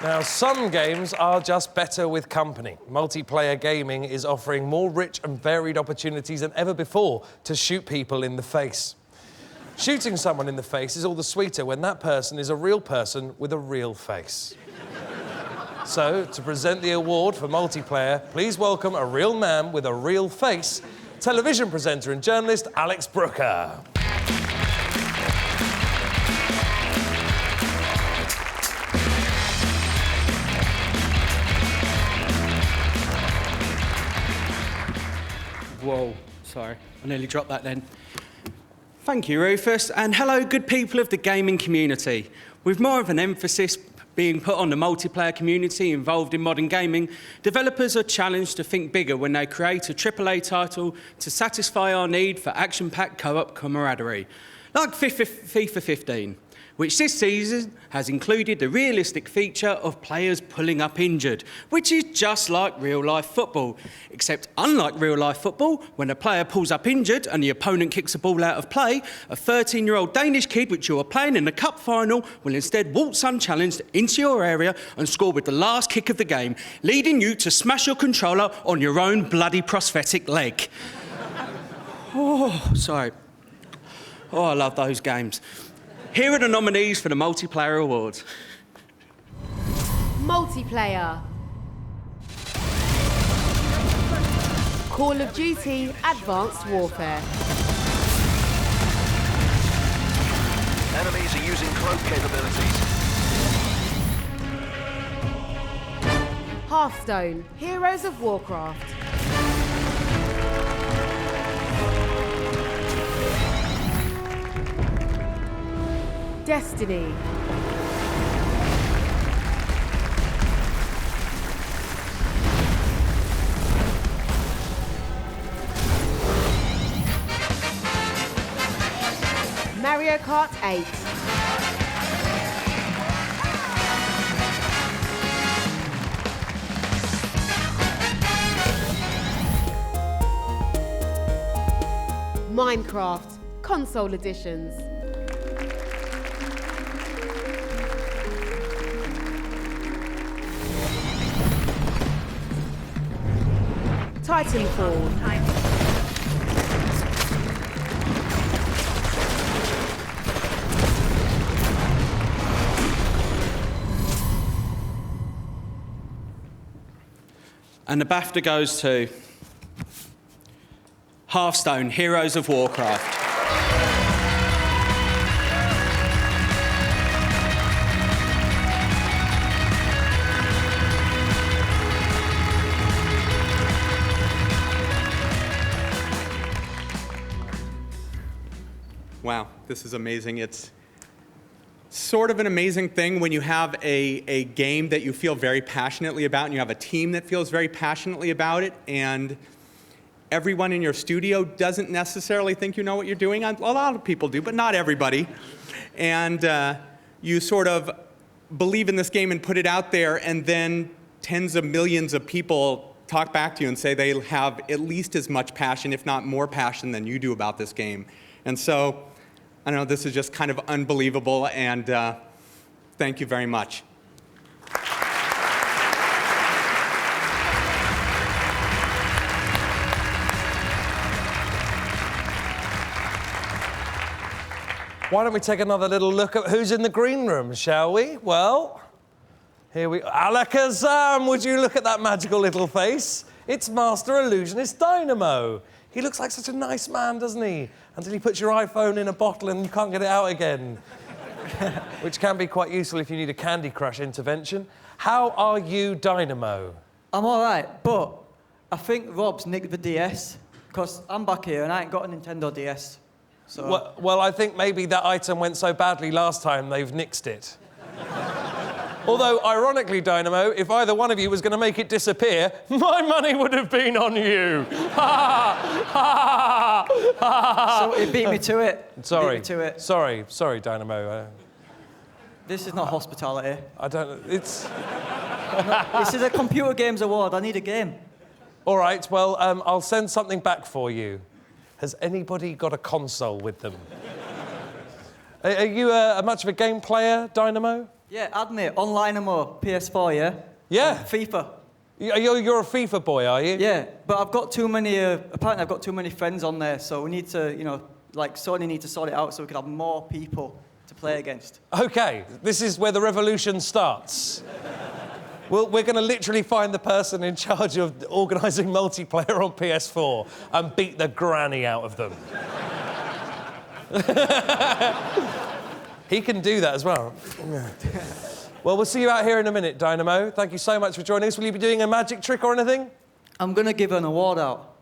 Now, some games are just better with company. Multiplayer gaming is offering more rich and varied opportunities than ever before to shoot people in the face. Shooting someone in the face is all the sweeter when that person is a real person with a real face. So, to present the award for multiplayer, please welcome a real man with a real face, television presenter and journalist Alex Brooker. Whoa, sorry, I nearly dropped that then. Thank you, Rufus, and hello, good people of the gaming community. With more of an emphasis being put on the multiplayer community involved in modern gaming, developers are challenged to think bigger when they create a AAA title to satisfy our need for action-packed co-op camaraderie, like FIFA 15. Which this season has included the realistic feature of players pulling up injured, which is just like real-life football. Except unlike real-life football, when a player pulls up injured and the opponent kicks a ball out of play, a 13-year-old Danish kid which you are playing in the cup final will instead waltz unchallenged into your area and score with the last kick of the game, leading you to smash your controller on your own bloody prosthetic leg. Oh, sorry. Oh, I love those games. Here are the nominees for the Multiplayer Awards. Multiplayer. Call of Duty Advanced Warfare. Enemies are using cloak capabilities. Hearthstone, Heroes of Warcraft. Destiny. Mario Kart 8. Minecraft, console editions. Titanfall. And the BAFTA goes to Hearthstone, Heroes of Warcraft. Wow, this is amazing. It's sort of an amazing thing when you have a game that you feel very passionately about and you have a team that feels very passionately about it, and everyone in your studio doesn't necessarily think you know what you're doing. A lot of people do, but not everybody. And you sort of believe in this game and put it out there, and then tens of millions of people talk back to you and say they have at least as much passion, if not more passion, than you do about this game. And so, I don't know, this is just kind of unbelievable, and thank you very much. Why don't we take another little look at who's in the green room, shall we? Well, here we... Alakazam! Would you look at that magical little face? It's Master Illusionist Dynamo. He looks like such a nice man, doesn't he? Until he puts your iPhone in a bottle and you can't get it out again. Which can be quite useful if you need a Candy Crush intervention. How are you, Dynamo? I'm all right, but I think Rob's nicked the DS, because I'm back here and I ain't got a Nintendo DS. So... Well, I think maybe that item went so badly last time they've nixed it. Although, ironically, Dynamo, if either one of you was going to make it disappear, my money would have been on you. So it beat me to it. Sorry. Beat me to it. Sorry, Dynamo. This is not hospitality. I don't... It's... This is a computer games award. I need a game. All right, well, I'll send something back for you. Has anybody got a console with them? Are you much of a game player, Dynamo? Yeah, add me. Online and more. PS4, yeah? Yeah. FIFA. You're a FIFA boy, are you? Yeah, but I've got too many, apparently I've got too many friends on there, so we need to, like Sony need to sort it out so we can have more people to play against. Okay, this is where the revolution starts. Well, we're going to literally find the person in charge of organising multiplayer on PS4 and beat the granny out of them. He can do that as well. Well, we'll see you out here in a minute, Dynamo. Thank you so much for joining us. Will you be doing a magic trick or anything? I'm going to give an award out.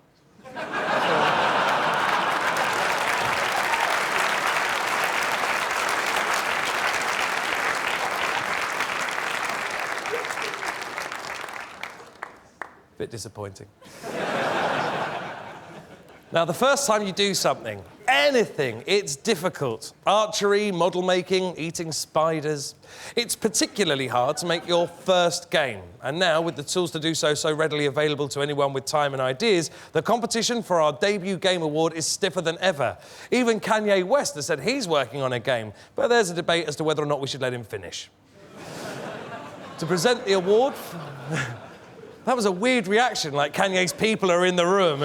Bit disappointing. Now, the first time you do something, anything, it's difficult. Archery, model making, eating spiders. It's particularly hard to make your first game. And now, with the tools to do so readily available to anyone with time and ideas, the competition for our debut game award is stiffer than ever. Even Kanye West has said he's working on a game, but there's a debate as to whether or not we should let him finish. To present the award... That was a weird reaction, like Kanye's people are in the room.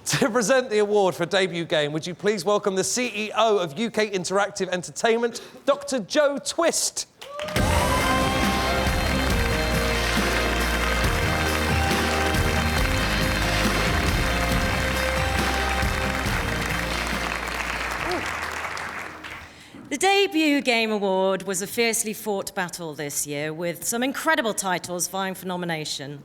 To present the award for debut game, would you please welcome the CEO of UK Interactive Entertainment, Dr. Joe Twist. The Debut Game Award was a fiercely fought battle this year, with some incredible titles vying for nomination.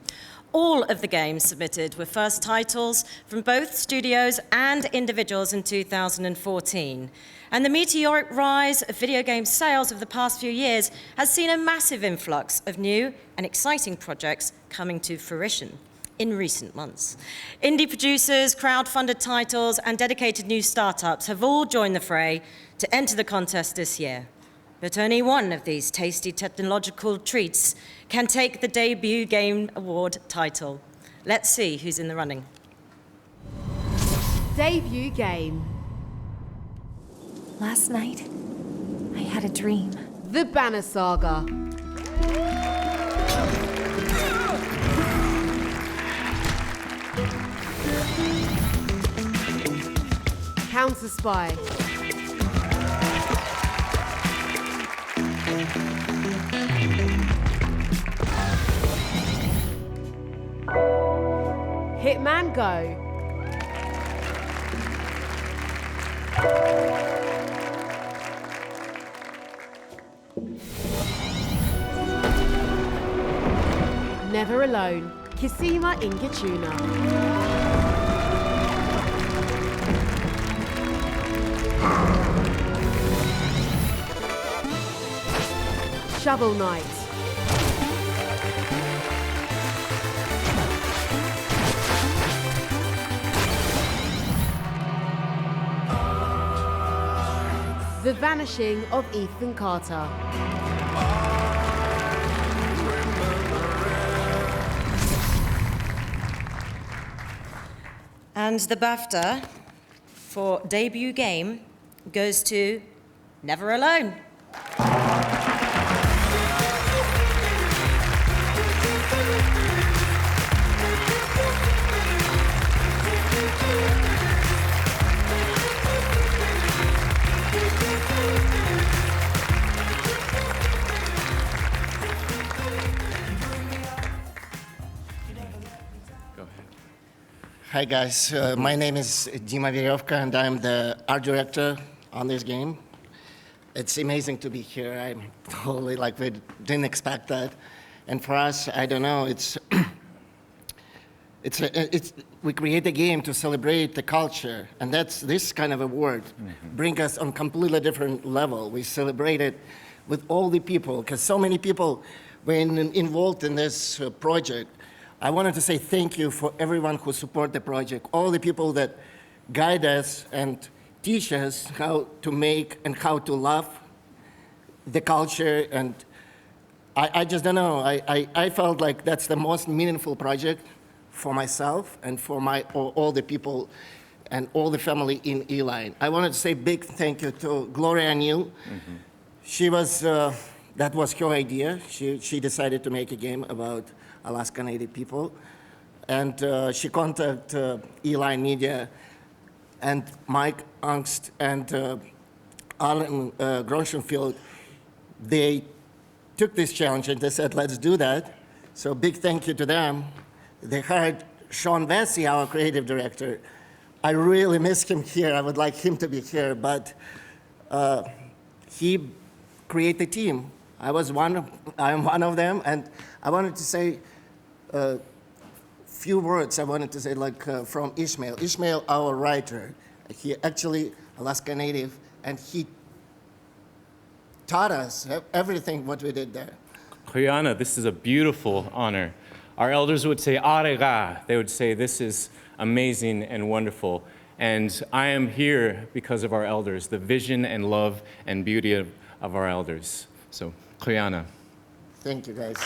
All of the games submitted were first titles from both studios and individuals in 2014. And the meteoric rise of video game sales of the past few years has seen a massive influx of new and exciting projects coming to fruition in recent months. Indie producers, crowd-funded titles, and dedicated new startups have all joined the fray to enter the contest this year. But only one of these tasty technological treats can take the Debut Game Award title. Let's see who's in the running. Debut game. Last night, I had a dream. The Banner Saga. Counter Spy. Hitman Go. Never Alone. Kisima Ingatuna. Shovel Knight. The Vanishing of Ethan Carter. And the BAFTA for debut game goes to Never Alone. Hi guys, my name is Dima Verevka and I'm the art director on this game. It's amazing to be here. I'm totally we didn't expect that. And for us, I don't know, we create a game to celebrate the culture, and that's this kind of award bring us on completely different level. We celebrate it with all the people, because so many people were involved in this project. I wanted to say thank you for everyone who support the project, all the people that guide us and teach us how to make and how to love the culture. And I just don't know, I felt like that's the most meaningful project for myself and for all the people and all the family in E-Line. I wanted to say big thank you to Gloria and Neil She was, that was her idea. She decided to make a game about Alaska Native people. And she contacted Eli Media and Mike Angst and Alan Gronshenfield. They took this challenge and they said, let's do that. So big thank you to them. They hired Sean Vesey, our creative director. I really miss him here. I would like him to be here, but he created the team. I'm one of them, and I wanted to say a few words. I wanted to say, like, from Ishmael. Ishmael, our writer, he actually Alaska Native, and he taught us everything what we did there. Kriana, this is a beautiful honor. Our elders would say, Arega. They would say, this is amazing and wonderful. And I am here because of our elders, the vision and love and beauty of our elders. So, Kriana. Thank you, guys.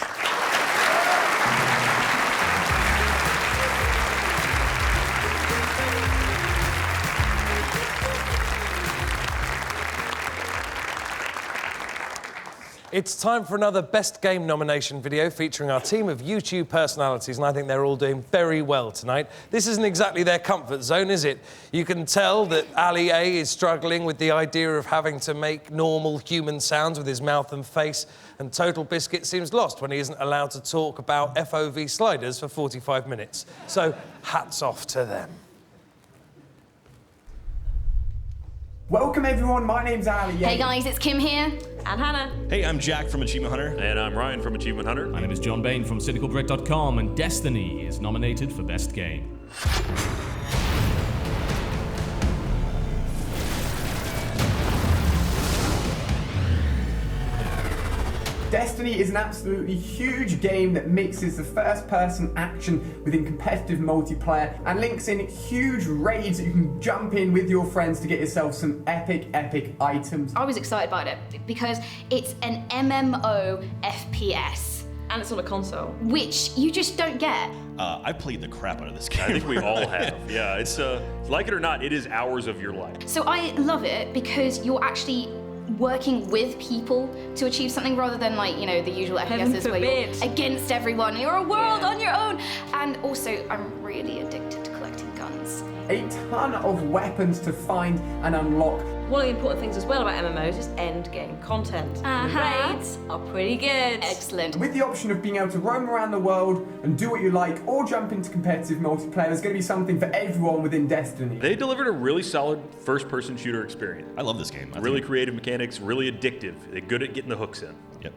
It's time for another Best Game nomination video featuring our team of YouTube personalities, and I think they're all doing very well tonight. This isn't exactly their comfort zone, is it? You can tell that Ali A is struggling with the idea of having to make normal human sounds with his mouth and face, and Total Biscuit seems lost when he isn't allowed to talk about FOV sliders for 45 minutes. So, hats off to them. Welcome everyone, my name's Ali. Hey guys, it's Kim here. And Hannah. Hey, I'm Jack from Achievement Hunter. And I'm Ryan from Achievement Hunter. My name is John Bain from CynicalBrit.com, and Destiny is nominated for Best Game. Destiny is an absolutely huge game that mixes the first-person action within competitive multiplayer and links in huge raids that you can jump in with your friends to get yourself some epic items. I was excited about it because it's an MMO FPS. And it's on a console. Which you just don't get. I played the crap out of this game. I think we all have. Yeah, it's, like it or not, it is hours of your life. So I love it because you're actually working with people to achieve something rather than, like, you know, the usual FPSs where you're against everyone. You're a world on your own. And also, I'm really addicted to collecting guns. A ton of weapons to find and unlock. One of the important things as well about MMOs is end game content. The raids are pretty good. Excellent. With the option of being able to roam around the world and do what you like or jump into competitive multiplayer, there's going to be something for everyone within Destiny. They delivered a really solid first-person shooter experience. I love this game. Really creative mechanics, really addictive. They're good at getting the hooks in. Yep.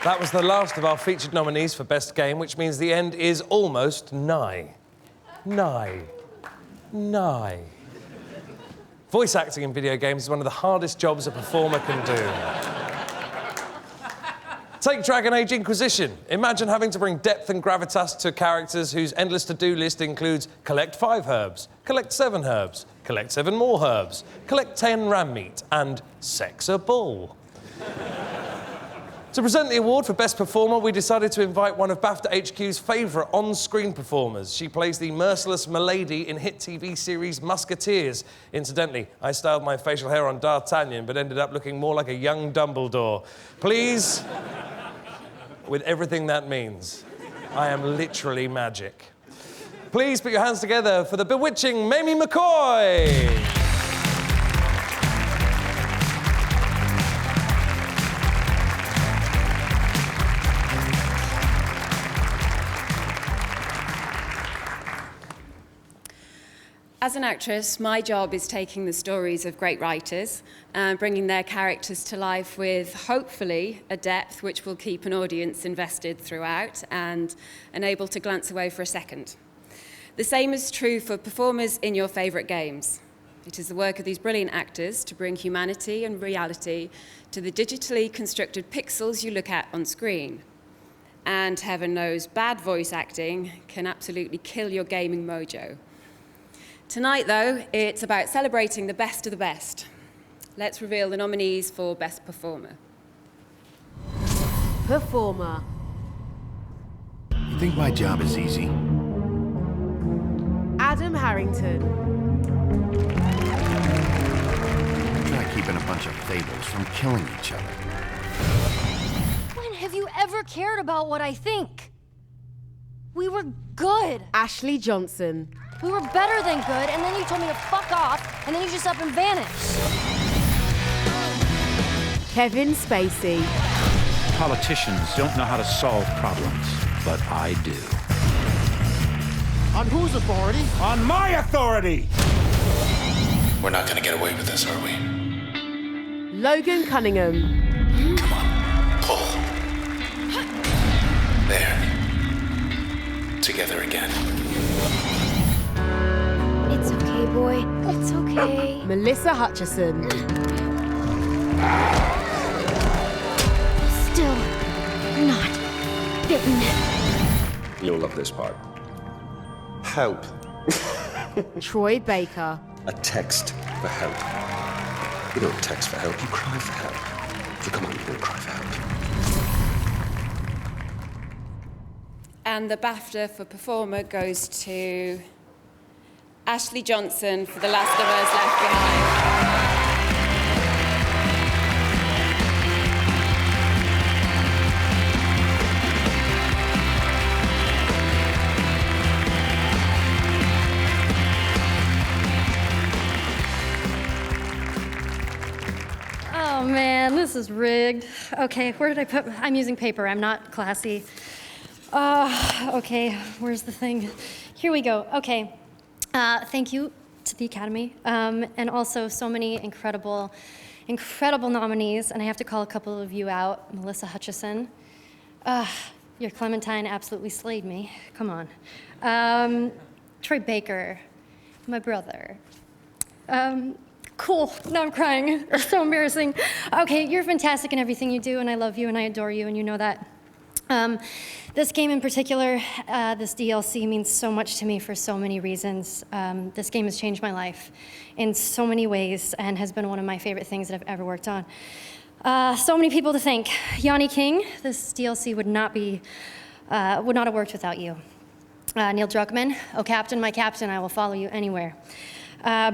That was the last of our featured nominees for Best Game, which means the end is almost nigh. Nigh. Nigh. Voice acting in video games is one of the hardest jobs a performer can do. Take Dragon Age Inquisition. Imagine having to bring depth and gravitas to characters whose endless to-do list includes collect 5 herbs, collect 7 herbs, collect 7 more herbs, collect 10 ram meat, and sex a bull. To present the award for Best Performer, we decided to invite one of BAFTA HQ's favourite on-screen performers. She plays the merciless Milady in hit TV series Musketeers. Incidentally, I styled my facial hair on D'Artagnan, but ended up looking more like a young Dumbledore. Please, with everything that means, I am literally magic. Please put your hands together for the bewitching Mamie McCoy. As an actress, my job is taking the stories of great writers and bringing their characters to life with, hopefully, a depth which will keep an audience invested throughout and unable to glance away for a second. The same is true for performers in your favourite games. It is the work of these brilliant actors to bring humanity and reality to the digitally constructed pixels you look at on screen. And heaven knows, bad voice acting can absolutely kill your gaming mojo. Tonight, though, it's about celebrating the best of the best. Let's reveal the nominees for Best Performer. Performer. Think my job is easy? Adam Harrington. Try keeping a bunch of fables from killing each other. When have you ever cared about what I think? We were good. Ashley Johnson. We were better than good, and then you told me to fuck off, and then you just up and vanished. Kevin Spacey. Politicians don't know how to solve problems, but I do. On whose authority? On my authority! We're not gonna get away with this, are we? Logan Cunningham. Come on, pull. There. Together again. It's okay, boy. It's okay. Melissa Hutchison. Still not bitten. You'll love this part. Help. Troy Baker. A text for help. You don't text for help, you cry for help. So come on, you don't cry for help. And the BAFTA for Performer goes to Ashley Johnson for The Last of Us Left Behind. Oh man, this is rigged. Okay, where did I put? I'm using paper. I'm not classy. Okay, where's the thing? Here we go. Okay, thank you to the Academy, and also so many incredible nominees. And I have to call a couple of you out. Melissa Hutchison. Your Clementine absolutely slayed me. Come on. Troy Baker, my brother. Cool, now I'm crying. It's so embarrassing. Okay, you're fantastic in everything you do, and I love you, and I adore you, and you know that. This game in particular, this DLC means so much to me for so many reasons. This game has changed my life in so many ways and has been one of my favorite things that I've ever worked on. So many people to thank. Yanni King, this DLC would not have worked without you. Neil Druckmann, oh Captain, my Captain, I will follow you anywhere.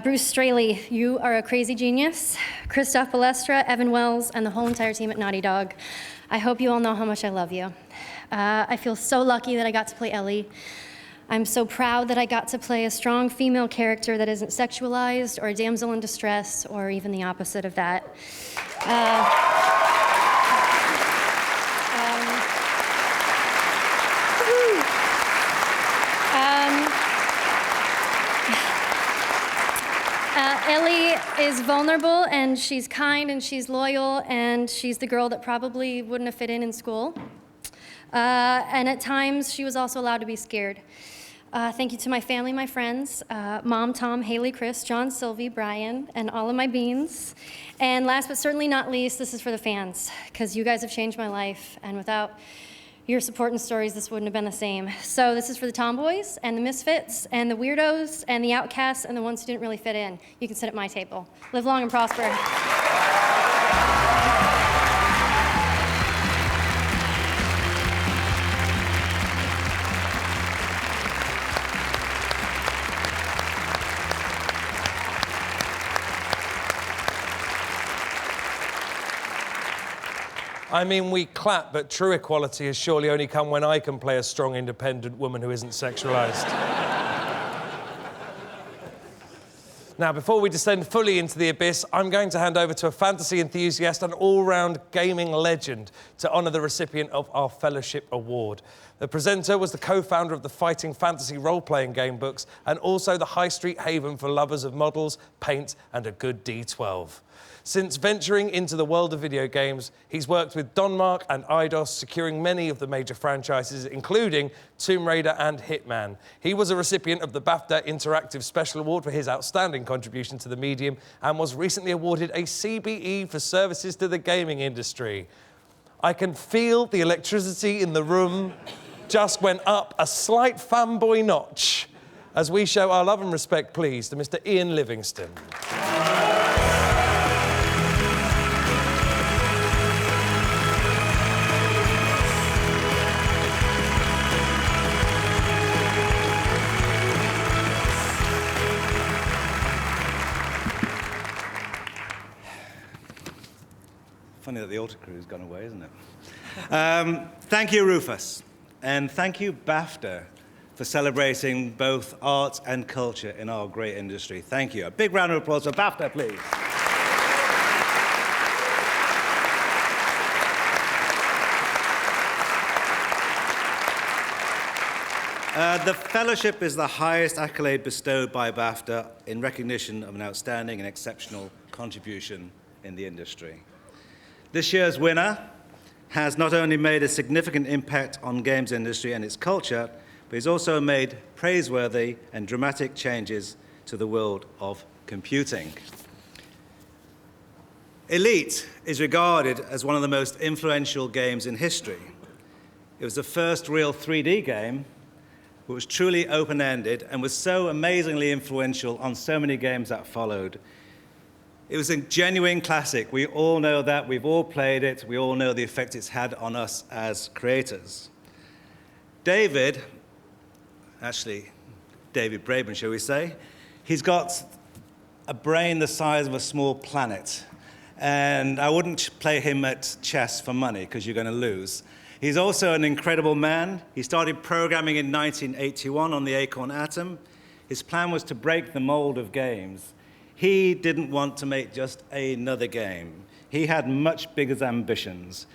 Bruce Straley, you are a crazy genius. Christoph Balestra, Evan Wells, and the whole entire team at Naughty Dog. I hope you all know how much I love you. I feel so lucky that I got to play Ellie. I'm so proud that I got to play a strong female character that isn't sexualized or a damsel in distress or even the opposite of that. Ellie is vulnerable, and she's kind, and she's loyal, and she's the girl that probably wouldn't have fit in school. And at times, she was also allowed to be scared. Thank you to my family, my friends, Mom, Tom, Haley, Chris, John, Sylvie, Brian, and all of my beans. And last but certainly not least, this is for the fans, because you guys have changed my life, and without your support and stories, this wouldn't have been the same. So this is for the tomboys, and the misfits, and the weirdos, and the outcasts, and the ones who didn't really fit in. You can sit at my table. Live long and prosper. I mean, we clap, but true equality has surely only come when I can play a strong, independent woman who isn't sexualized. Now, before we descend fully into the abyss, I'm going to hand over to a fantasy enthusiast and all-round gaming legend to honour the recipient of our Fellowship Award. The presenter was the co-founder of the fighting fantasy role-playing game books and also the high street haven for lovers of models, paint and a good D12. Since venturing into the world of video games, he's worked with Donmark and Eidos, securing many of the major franchises, including Tomb Raider and Hitman. He was a recipient of the BAFTA Interactive Special Award for his outstanding contribution to the medium and was recently awarded a CBE for services to the gaming industry. I can feel the electricity in the room just went up a slight fanboy notch as we show our love and respect, please, to Mr. Ian Livingston. funny that the autocrew's gone away, isn't it? Thank you, Rufus. And thank you, BAFTA, for celebrating both art and culture in our great industry. Thank you. A big round of applause for BAFTA, please. The Fellowship is the highest accolade bestowed by BAFTA in recognition of an outstanding and exceptional contribution in the industry. This year's winner has not only made a significant impact on games industry and its culture, but he's also made praiseworthy and dramatic changes to the world of computing. Elite is regarded as one of the most influential games in history. It was the first real 3D game. It was truly open-ended and was so amazingly influential on so many games that followed. It was a genuine classic. We all know that. We've all played it. We all know the effect it's had on us as creators. David Braben, shall we say, he's got a brain the size of a small planet. And I wouldn't play him at chess for money, because you're going to lose. He's also an incredible man. He started programming in 1981 on the Acorn Atom. His plan was to break the mold of games. He didn't want to make just another game. He had much bigger ambitions.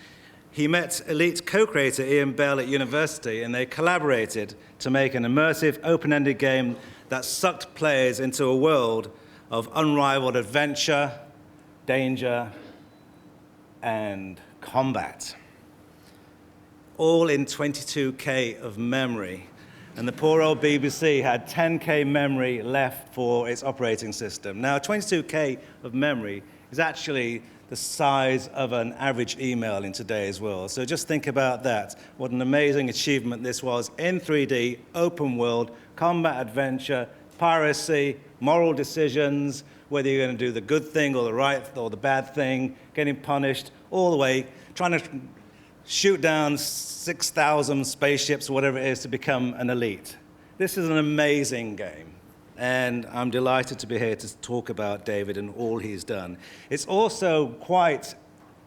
He met Elite co-creator Ian Bell at university, and they collaborated to make an immersive, open-ended game that sucked players into a world of unrivaled adventure, danger, and combat. All in 22K of memory. And the poor old BBC had 10K memory left for its operating system. Now, 22K of memory is actually the size of an average email in today's world. So just think about that. What an amazing achievement this was in 3D, open world, combat adventure, piracy, moral decisions, whether you're going to do the good thing or the right or the bad thing, getting punished, all the way, trying to shoot down 6,000 spaceships or whatever it is to become an elite. This is an amazing game, and I'm delighted to be here to talk about David and all he's done. It's also quite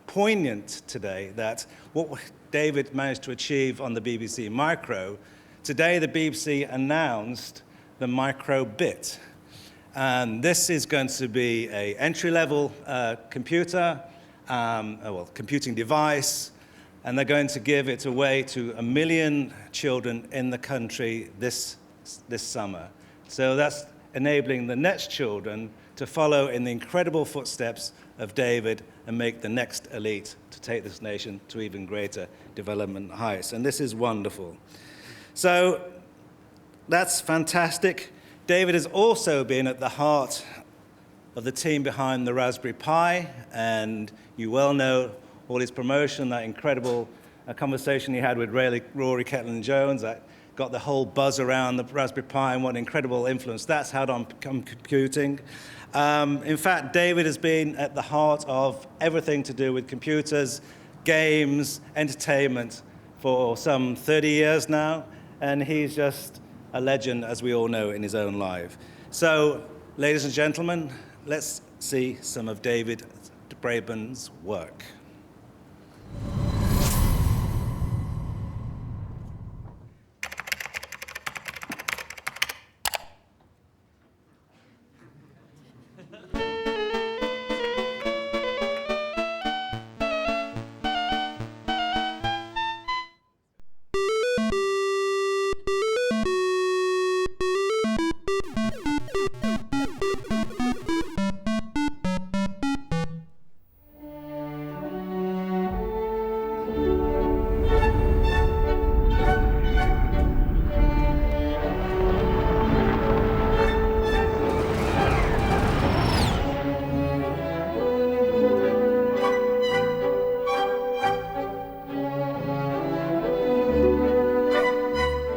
poignant today that what David managed to achieve on the BBC Micro, today the BBC announced the Micro Bit. And this is going to be an entry-level computer, computing device, and they're going to give it away to 1 million children in the country this summer. So that's enabling the next children to follow in the incredible footsteps of David and make the next elite to take this nation to even greater development heights. And this is wonderful. So that's fantastic. David has also been at the heart of the team behind the Raspberry Pi, and you well know all his promotion, that incredible conversation he had with Rory Ketlin-Jones that got the whole buzz around the Raspberry Pi and what incredible influence that's had on computing. In fact, David has been at the heart of everything to do with computers, games, entertainment for some 30 years now, and he's just a legend, as we all know, in his own life. So, ladies and gentlemen, let's see some of David Braben's work.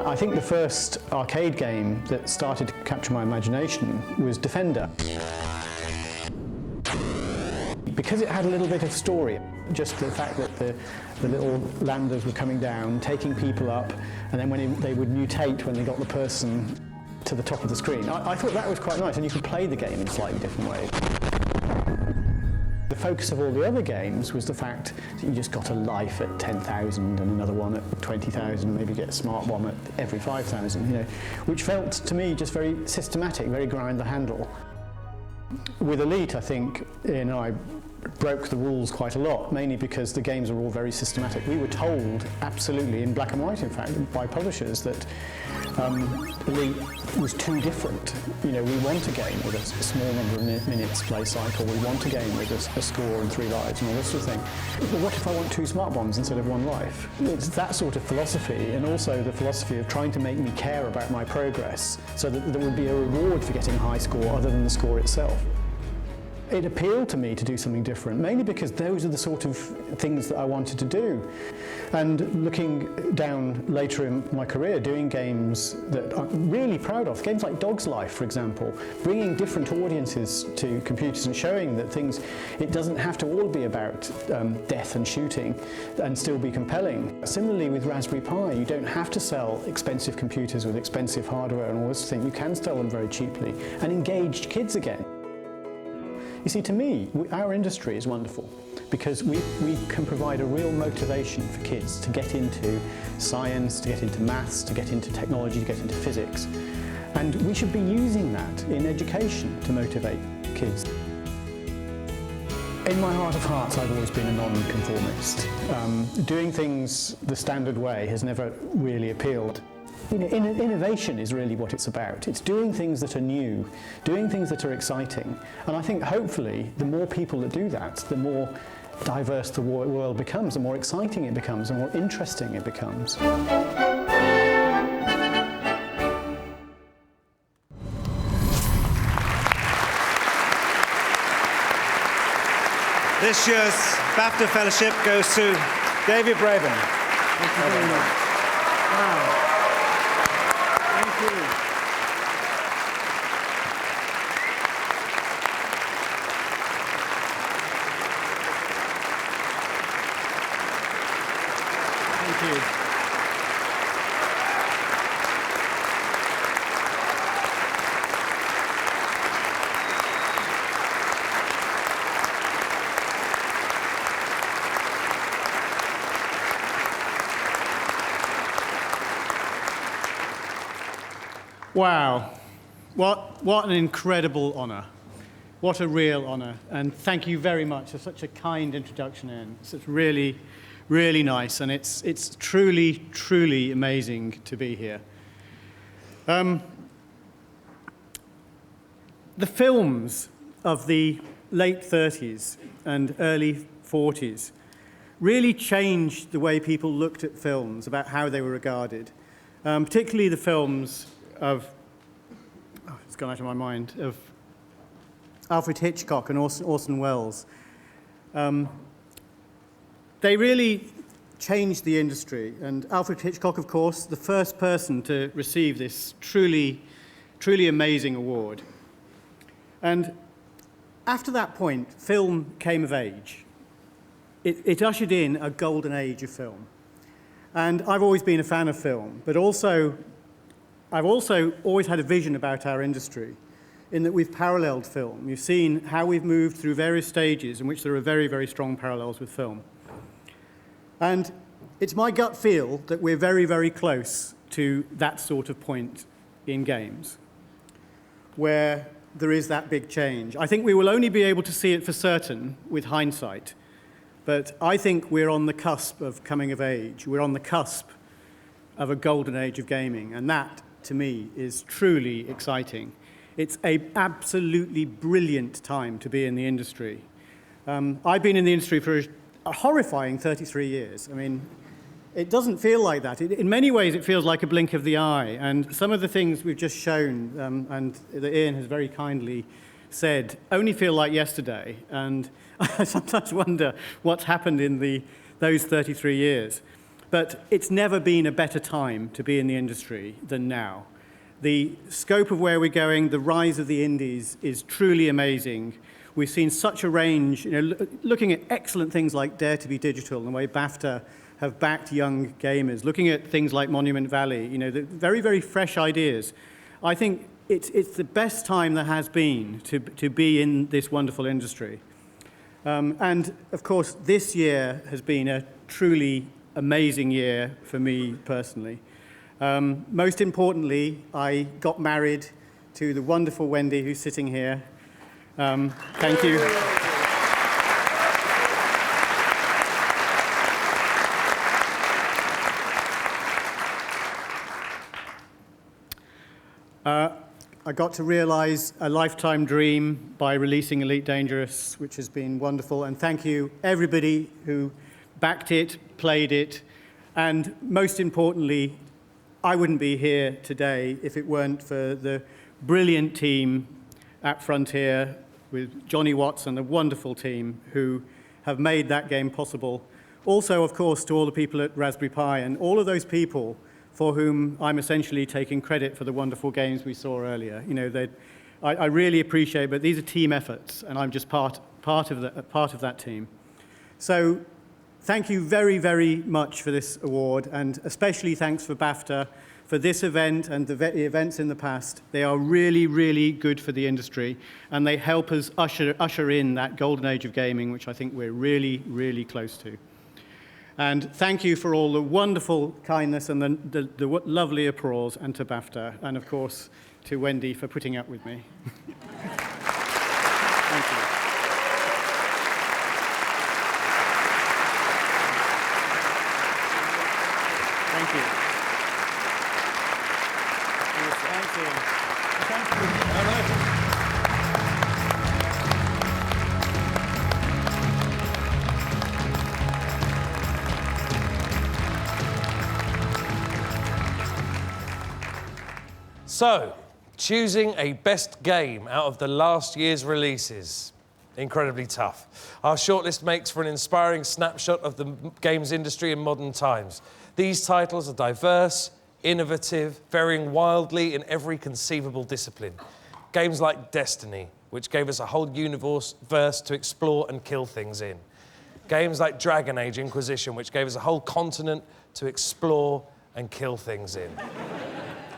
I think the first arcade game that started to capture my imagination was Defender. Because it had a little bit of story, just the fact that the little landers were coming down, taking people up, and then when they would mutate when they got the person to the top of the screen. I thought that was quite nice, and you could play the game in slightly different ways. The focus of all the other games was the fact that you just got a life at 10,000 and another one at 20,000, maybe get a smart one at every 5,000, you know, which felt to me just very systematic, very grind the handle. With Elite, I think, you know, I broke the rules quite a lot, mainly because the games are all very systematic. We were told, absolutely, in black and white, in fact, by publishers, that Elite was too different. You know, we want a game with a small number of minutes play cycle, we want a game with a score and 3 lives and all this sort of thing. But what if I want 2 smart bombs instead of 1 life? It's that sort of philosophy, and also the philosophy of trying to make me care about my progress, so that there would be a reward for getting a high score other than the score itself. It appealed to me to do something different, mainly because those are the sort of things that I wanted to do. And looking down later in my career, doing games that I'm really proud of, games like Dog's Life, for example, bringing different audiences to computers and showing that things, it doesn't have to all be about death and shooting and still be compelling. Similarly with Raspberry Pi, you don't have to sell expensive computers with expensive hardware and all this thing. You can sell them very cheaply and engage kids again. You see, to me, our industry is wonderful because we can provide a real motivation for kids to get into science, to get into maths, to get into technology, to get into physics. And we should be using that in education to motivate kids. In my heart of hearts, I've always been a non-conformist. Doing things the standard way has never really appealed. You know, innovation is really what it's about. It's doing things that are new, doing things that are exciting. And I think hopefully the more people that do that, the more diverse the world becomes, the more exciting it becomes, the more interesting it becomes. This year's BAFTA Fellowship goes to David Braben. Thank you very much. Wow. Thank you. Thank you. Wow, what an incredible honour. What a real honour, and thank you very much for such a kind introduction, Ian. It's really, really nice, and it's truly, truly amazing to be here. The films of the late 30s and early 40s really changed the way people looked at films, about how they were regarded, particularly the films of, it's gone out of my mind, of Alfred Hitchcock and Orson Welles. They really changed the industry, and Alfred Hitchcock, of course, the first person to receive this truly, truly amazing award. And after that point, film came of age. It ushered in a golden age of film. And I've always been a fan of film, but I've also always had a vision about our industry, in that we've paralleled film. You've seen how we've moved through various stages in which there are very, very strong parallels with film. And it's my gut feel that we're very, very close to that sort of point in games, where there is that big change. I think we will only be able to see it for certain with hindsight, but I think we're on the cusp of coming of age. We're on the cusp of a golden age of gaming, and that, to me, is truly exciting. It's an absolutely brilliant time to be in the industry. I've been in the industry for a horrifying 33 years. I mean, it doesn't feel like that. In many ways, it feels like a blink of the eye. And some of the things we've just shown, and that Ian has very kindly said, only feel like yesterday. And I sometimes wonder what's happened in those 33 years. But it's never been a better time to be in the industry than now. The scope of where we're going, the rise of the indies is truly amazing. We've seen such a range, looking at excellent things like Dare to be Digital and the way BAFTA have backed young gamers, looking at things like Monument Valley, the very, very fresh ideas. I think it's the best time there has been to be in this wonderful industry. And of course, this year has been a truly amazing year for me personally. Most importantly, I got married to the wonderful Wendy, who's sitting here. Thank you. I got to realize a lifetime dream by releasing Elite Dangerous, which has been wonderful. And thank you, everybody who backed it, played it, and most importantly, I wouldn't be here today if it weren't for the brilliant team at Frontier with Johnny Watts and the wonderful team who have made that game possible. Also, of course, to all the people at Raspberry Pi and all of those people for whom I'm essentially taking credit for the wonderful games we saw earlier. You know, I really appreciate, but these are team efforts, and I'm just part of that team. So thank you very, very much for this award, and especially thanks for BAFTA for this event and the events in the past. They are really, really good for the industry, and they help us usher in that golden age of gaming, which I think we're really, really close to. And thank you for all the wonderful kindness and the lovely applause, and to BAFTA, and of course to Wendy for putting up with me. Thank you. Thank you. Thank you. Thank you. All right. So, choosing a best game out of the last year's releases, incredibly tough. Our shortlist makes for an inspiring snapshot of the games industry in modern times. These titles are diverse, innovative, varying wildly in every conceivable discipline. Games like Destiny, which gave us a whole universe to explore and kill things in. Games like Dragon Age Inquisition, which gave us a whole continent to explore and kill things in.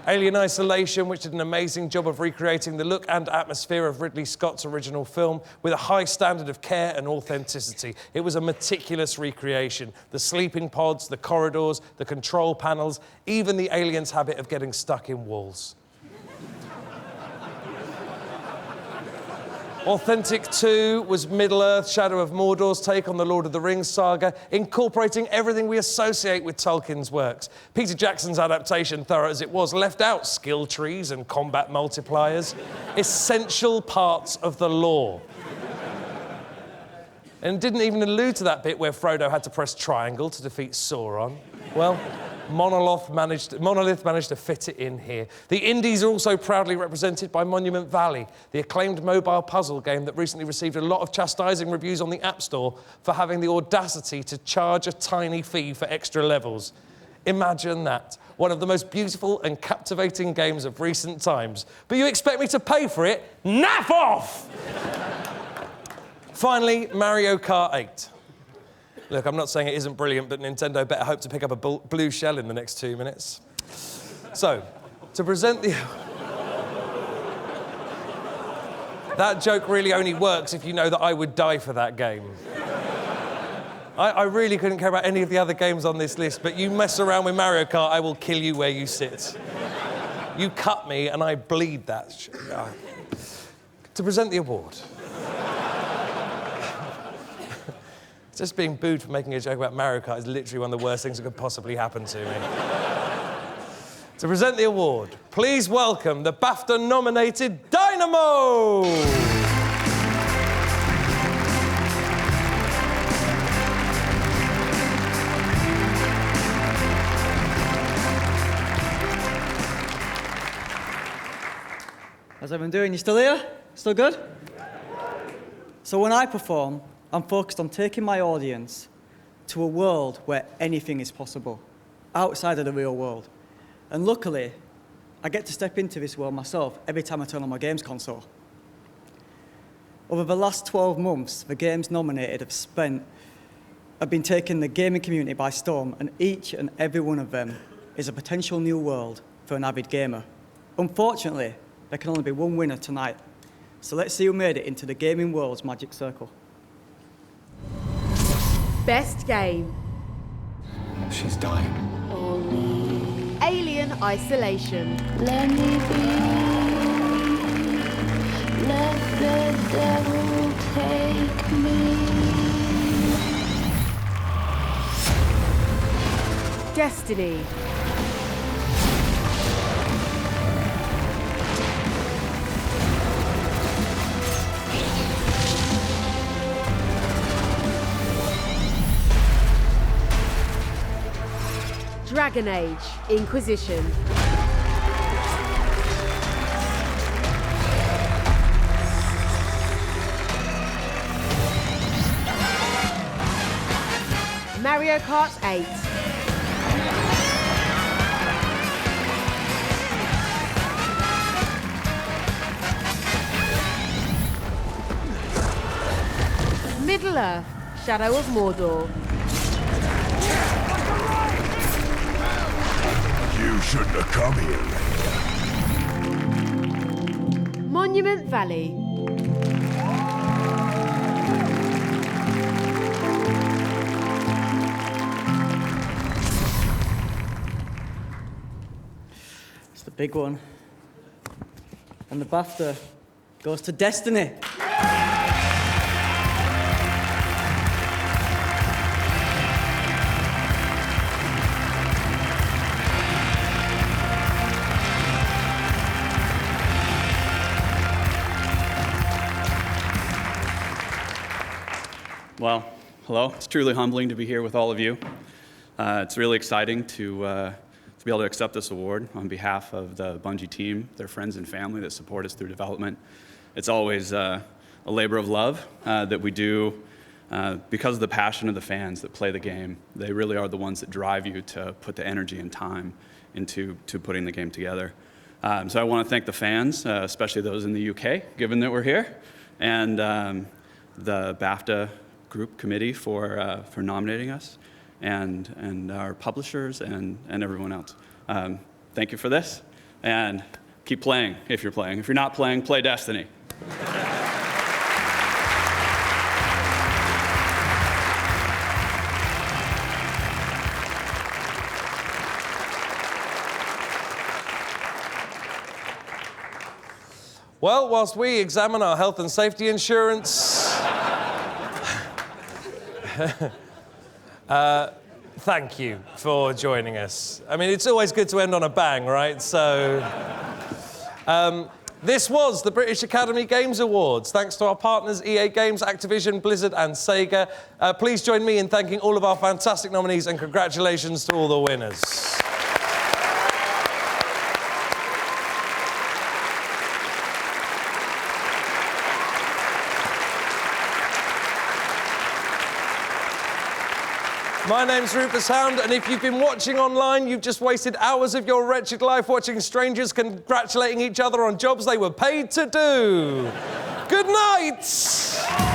Alien Isolation, which did an amazing job of recreating the look and atmosphere of Ridley Scott's original film with a high standard of care and authenticity. It was a meticulous recreation. The sleeping pods, the corridors, the control panels, even the aliens' habit of getting stuck in walls. Authentic 2 was Middle-earth, Shadow of Mordor's take on the Lord of the Rings saga, incorporating everything we associate with Tolkien's works. Peter Jackson's adaptation, thorough as it was, left out skill trees and combat multipliers, essential parts of the lore. And didn't even allude to that bit where Frodo had to press triangle to defeat Sauron. Well, Monolith managed to fit it in here. The indies are also proudly represented by Monument Valley, the acclaimed mobile puzzle game that recently received a lot of chastising reviews on the App Store for having the audacity to charge a tiny fee for extra levels. Imagine that. One of the most beautiful and captivating games of recent times. But you expect me to pay for it? Nap off! Finally, Mario Kart 8. Look, I'm not saying it isn't brilliant, but Nintendo better hope to pick up a blue shell in the next 2 minutes. So, to present the... That joke really only works if you know that I would die for that game. I really couldn't care about any of the other games on this list, but you mess around with Mario Kart, I will kill you where you sit. You cut me and I bleed that. To present the award. Just being booed for making a joke about Mario Kart is literally one of the worst things that could possibly happen to me. To present the award, please welcome the BAFTA-nominated Dynamo! How's everyone doing? You still here? Still good? So when I perform, I'm focused on taking my audience to a world where anything is possible, outside of the real world. And luckily, I get to step into this world myself every time I turn on my games console. Over the last 12 months, the games nominated have been taking the gaming community by storm, and each and every one of them is a potential new world for an avid gamer. Unfortunately, there can only be one winner tonight. So let's see who made it into the gaming world's magic circle. Best game. She's dying. Alien Isolation. Let me be. Let the devil take me. Destiny. Dragon Age Inquisition. Mario Kart 8. Middle-earth, Shadow of Mordor. You shouldn't have come here. Monument Valley. It's the big one. And the BAFTA goes to Destiny. Well, hello. It's truly humbling to be here with all of you. It's really exciting to be able to accept this award on behalf of the Bungie team, their friends and family that support us through development. It's always a labor of love that we do because of the passion of the fans that play the game. They really are the ones that drive you to put the energy and time into putting the game together. So I want to thank the fans, especially those in the UK, given that we're here, and the BAFTA group committee for nominating us, and our publishers and everyone else. Thank you for this, and keep playing if you're playing. If you're not playing, play Destiny. Well, whilst we examine our health and safety insurance... thank you for joining us. I mean, it's always good to end on a bang, right? So, this was the British Academy Games Awards. Thanks to our partners, EA Games, Activision, Blizzard, and Sega. Please join me in thanking all of our fantastic nominees, and congratulations to all the winners. My name's Rufus Hound, and if you've been watching online, you've just wasted hours of your wretched life watching strangers congratulating each other on jobs they were paid to do. Good night!